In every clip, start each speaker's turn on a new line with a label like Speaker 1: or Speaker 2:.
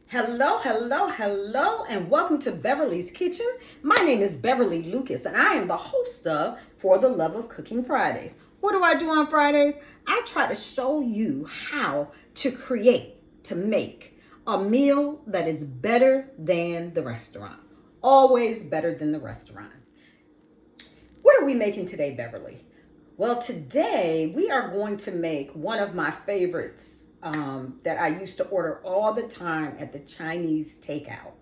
Speaker 1: Hello, hello, hello, and welcome to Beverly's Kitchen. My name is Beverly Lucas, and I am the host of For the Love of Cooking Fridays. What do I do on Fridays? I try to show you how to create, to make a meal that is better than the restaurant. Always better than the restaurant. What are we making today, Beverly? Well, today we are going to make one of my favorites that I used to order all the time at the Chinese takeout.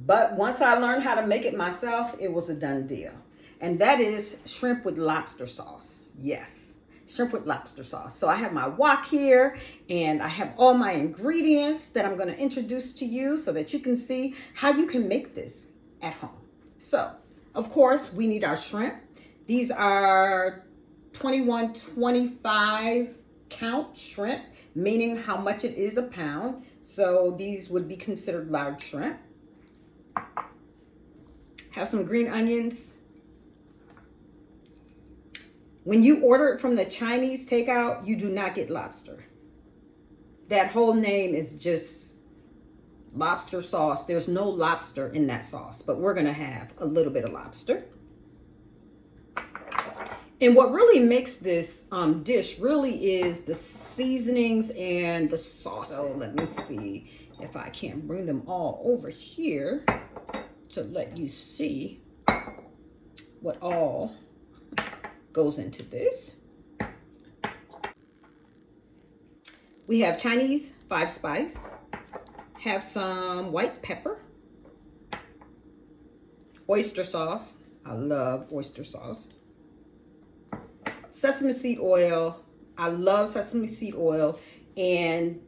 Speaker 1: But once I learned how to make it myself, it was a done deal. And that is shrimp with lobster sauce. Yes, shrimp with lobster sauce. So I have my wok here and I have all my ingredients that I'm going to introduce to you so that you can see how you can make this at home. So, of course, we need our shrimp. These are 21.25 count shrimp, meaning how much it is a pound. So these would be considered large shrimp. Have some green onions. When you order it from the Chinese takeout, you do not get lobster. That whole name is just lobster sauce. There's no lobster in that sauce, but we're going to have a little bit of lobster. And what really makes this dish really is the seasonings and the sauce. So let me see if I can bring them all over here to let you see what all goes into this. We have Chinese 5 spice, have some white pepper, oyster sauce. I love oyster sauce. Sesame seed oil. I love sesame seed oil, and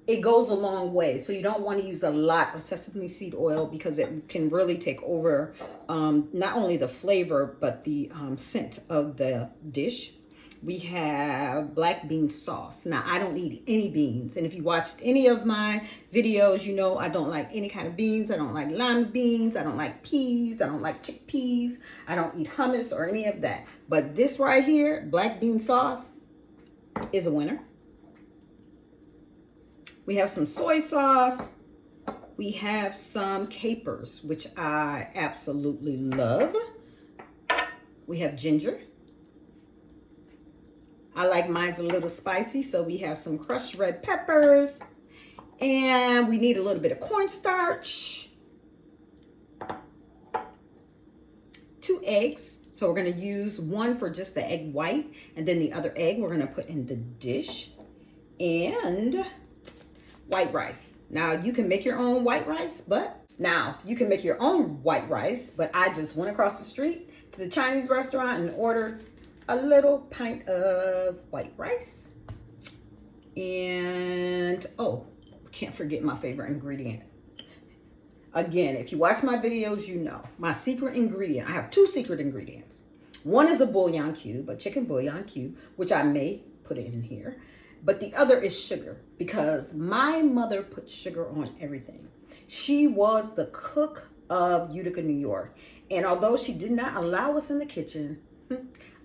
Speaker 1: it goes a long way. So you don't want to use a lot of sesame seed oil because it can really take over not only the flavor but the scent of the dish. We have black bean sauce. Now, I don't eat any beans. And if you watched any of my videos, you know I don't like any kind of beans. I don't like lima beans. I don't like peas. I don't like chickpeas. I don't eat hummus or any of that. But this right here, black bean sauce, is a winner. We have some soy sauce. We have some capers, which I absolutely love. We have ginger. I like mine's a little spicy, so we have some crushed red peppers. And we need a little bit of cornstarch. 2 eggs. So we're going to use one for just the egg white, and then the other egg we're going to put in the dish. And white rice. Now, you can make your own white rice, but I just went across the street to the Chinese restaurant and ordered a little pint of white rice. And, oh, can't forget my favorite ingredient. Again, if you watch my videos, you know my secret ingredient. I have 2 secret ingredients. One is a bouillon cube, a chicken bouillon cube, which I may put it in here. But the other is sugar, because my mother put sugar on everything. She was the cook of Utica, New York. And although she did not allow us in the kitchen,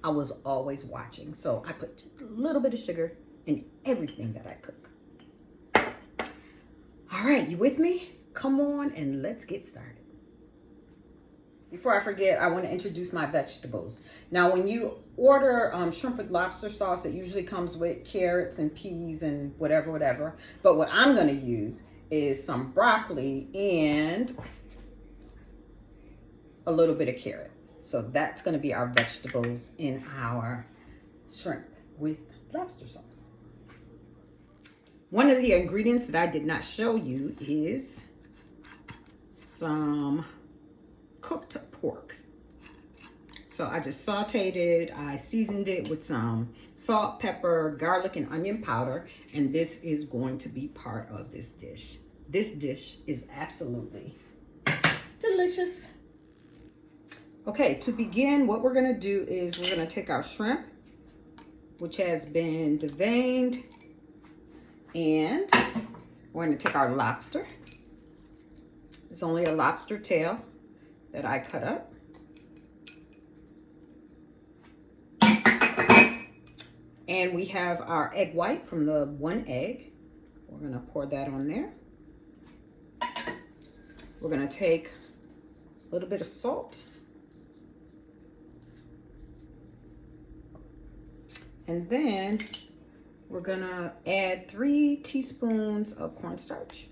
Speaker 1: I was always watching. So I put a little bit of sugar in everything that I cook. All right, you with me? Come on and let's get started. Before I forget, I want to introduce my vegetables. Now, when you order shrimp with lobster sauce, it usually comes with carrots and peas and whatever. But what I'm going to use is some broccoli and a little bit of carrot. So that's going to be our vegetables in our shrimp with lobster sauce. One of the ingredients that I did not show you is some cooked pork. So I just sauteed it. I seasoned it with some salt, pepper, garlic, and onion powder. And this is going to be part of this dish. This dish is absolutely delicious. Okay, to begin, what we're going to do is we're going to take our shrimp, which has been deveined, and we're going to take our lobster. It's only a lobster tail that I cut up. And we have our egg white from the 1 egg. We're going to pour that on there. We're gonna take a little bit of salt. And then we're gonna add 3 teaspoons of cornstarch.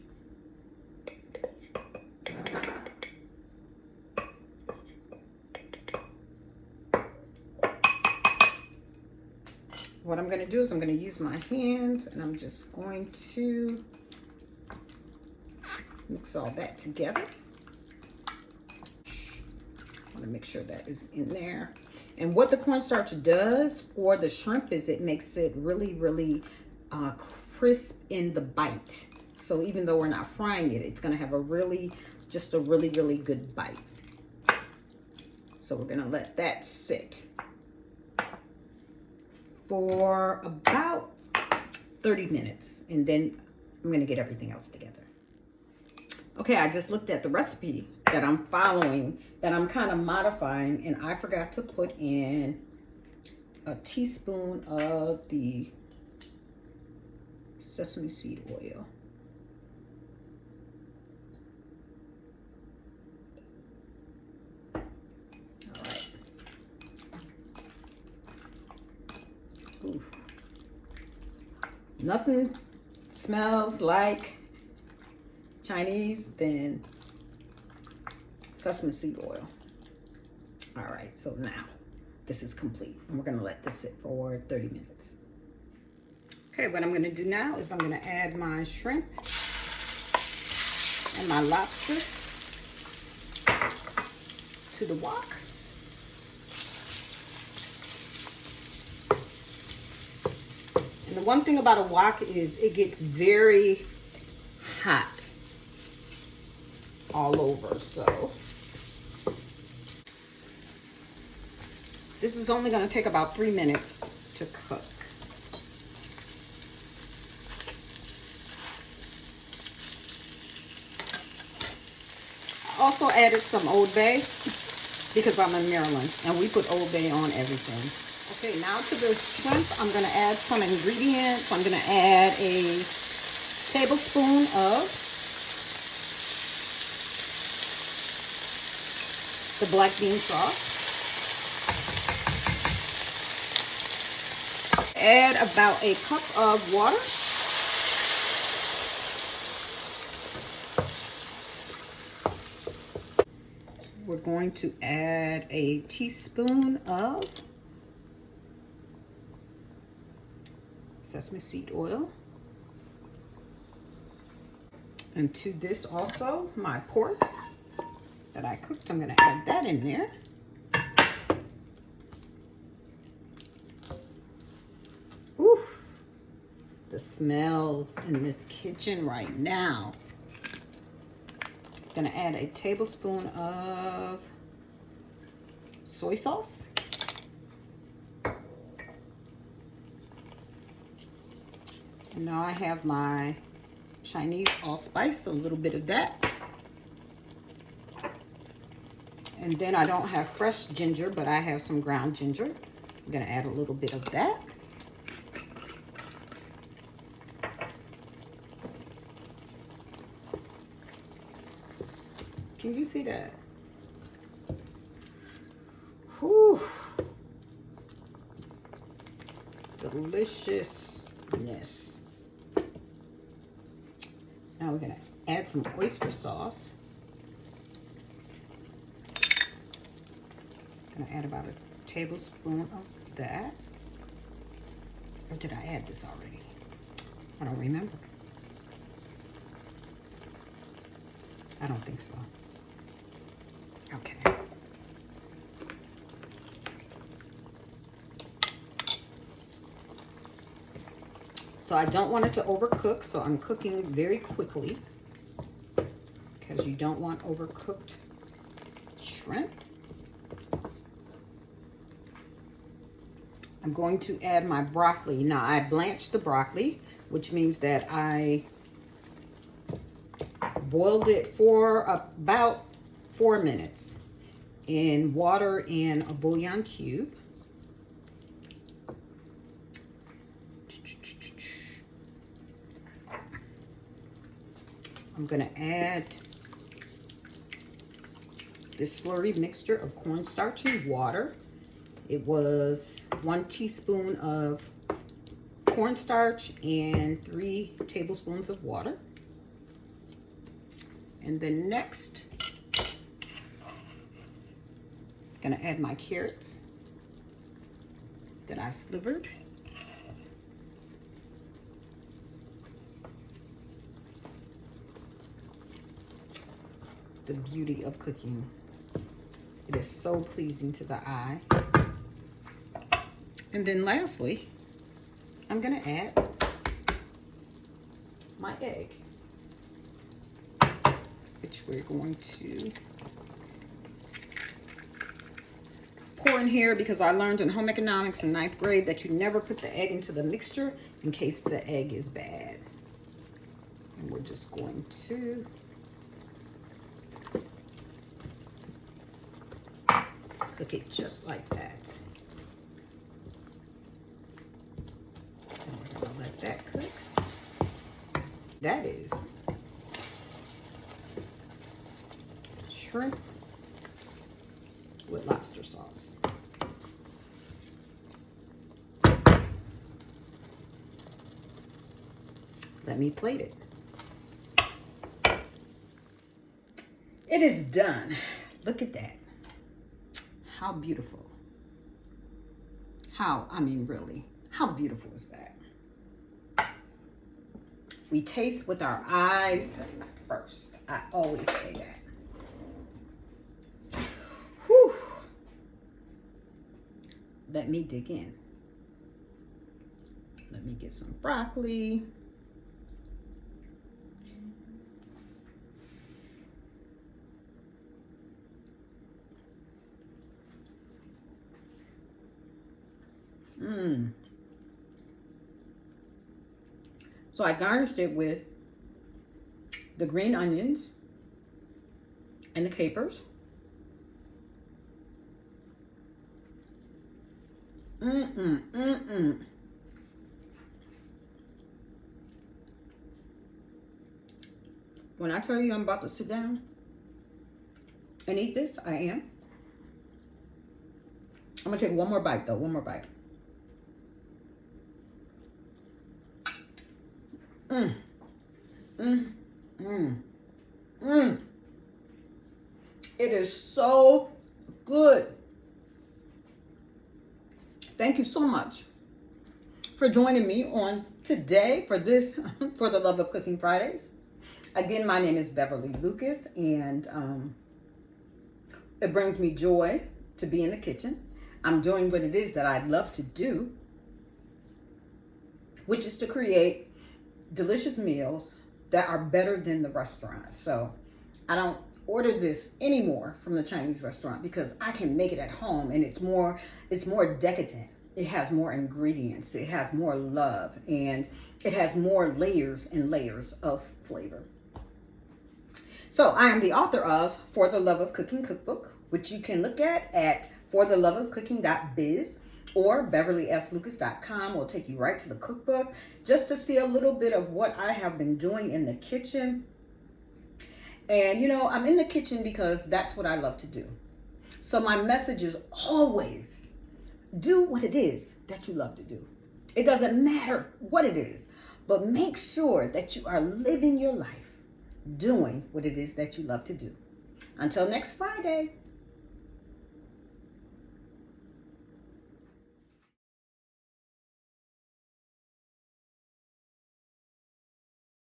Speaker 1: What I'm gonna do is I'm gonna use my hands and I'm just going to mix all that together. I wanna make sure that is in there. And what the cornstarch does for the shrimp is it makes it really, really crisp in the bite. So even though we're not frying it, it's gonna have a really, just a really, really good bite. So we're gonna let that sit for about 30 minutes. And then I'm gonna get everything else together. Okay, I just looked at the recipe that I'm following, that I'm kind of modifying, and I forgot to put in a teaspoon of the sesame seed oil. All right. Ooh. Nothing smells like Chinese than sesame seed oil. All right, so now this is complete, and we're gonna let this sit for 30 minutes. Okay, what I'm gonna do now is I'm gonna add my shrimp and my lobster to the wok. And the one thing about a wok is it gets very hot all over, so this is only going to take about 3 minutes to cook. I also added some Old Bay because I'm in Maryland and we put Old Bay on everything. Okay, now to the shrimp, I'm going to add some ingredients. I'm going to add a tablespoon of the black bean sauce. Add about a cup of water. We're going to add a teaspoon of sesame seed oil. And to this also, my pork that I cooked, I'm going to add that in there. Ooh, the smells in this kitchen right now. I'm going to add a tablespoon of soy sauce. And now I have my Chinese allspice, a little bit of that. And then I don't have fresh ginger, but I have some ground ginger. I'm gonna add a little bit of that. Can you see that? Whew. Deliciousness. Now we're gonna add some oyster sauce. I'm gonna add about a tablespoon of that. Or did I add this already? I don't remember. I don't think so. Okay. So I don't want it to overcook, so I'm cooking very quickly because you don't want overcooked shrimp. I'm going to add my broccoli. Now I blanched the broccoli, which means that I boiled it for about 4 minutes in water and a bouillon cube. I'm gonna add this slurry mixture of cornstarch and water. It was 1 teaspoon of cornstarch and 3 tablespoons of water. And then next, I'm gonna add my carrots that I slivered. The beauty of cooking. It is so pleasing to the eye. And then lastly, I'm gonna add my egg, which we're going to pour in here because I learned in home economics in 9th grade that you never put the egg into the mixture in case the egg is bad. And we're just going to cook it just like that. And we're gonna let that cook. That is shrimp with lobster sauce. Let me plate it. It is done. Look at that. How beautiful. Really, how beautiful is that? We taste with our eyes first. I always say that. Whew. Let me dig in. Let me get some broccoli. So I garnished it with the green onions and the capers. When I tell you I'm about to sit down and eat this, I am. I'm gonna take one more bite though, one more bite. It is so good. Thank you so much for joining me on today for this, for the Love of Cooking Fridays. Again, my name is Beverly Lucas, and it brings me joy to be in the kitchen. I'm doing what it is that I love to do, which is to create delicious meals that are better than the restaurant. So I don't order this anymore from the Chinese restaurant because I can make it at home, and it's more decadent. It has more ingredients, it has more love, and it has more layers and layers of flavor. So I am the author of For the Love of Cooking Cookbook, which you can look at fortheloveofcooking.biz, or beverlyslucas.com will take you right to the cookbook just to see a little bit of what I have been doing in the kitchen. And you know, I'm in the kitchen because that's what I love to do. So my message is always do what it is that you love to do. It doesn't matter what it is, but make sure that you are living your life doing what it is that you love to do. Until next Friday.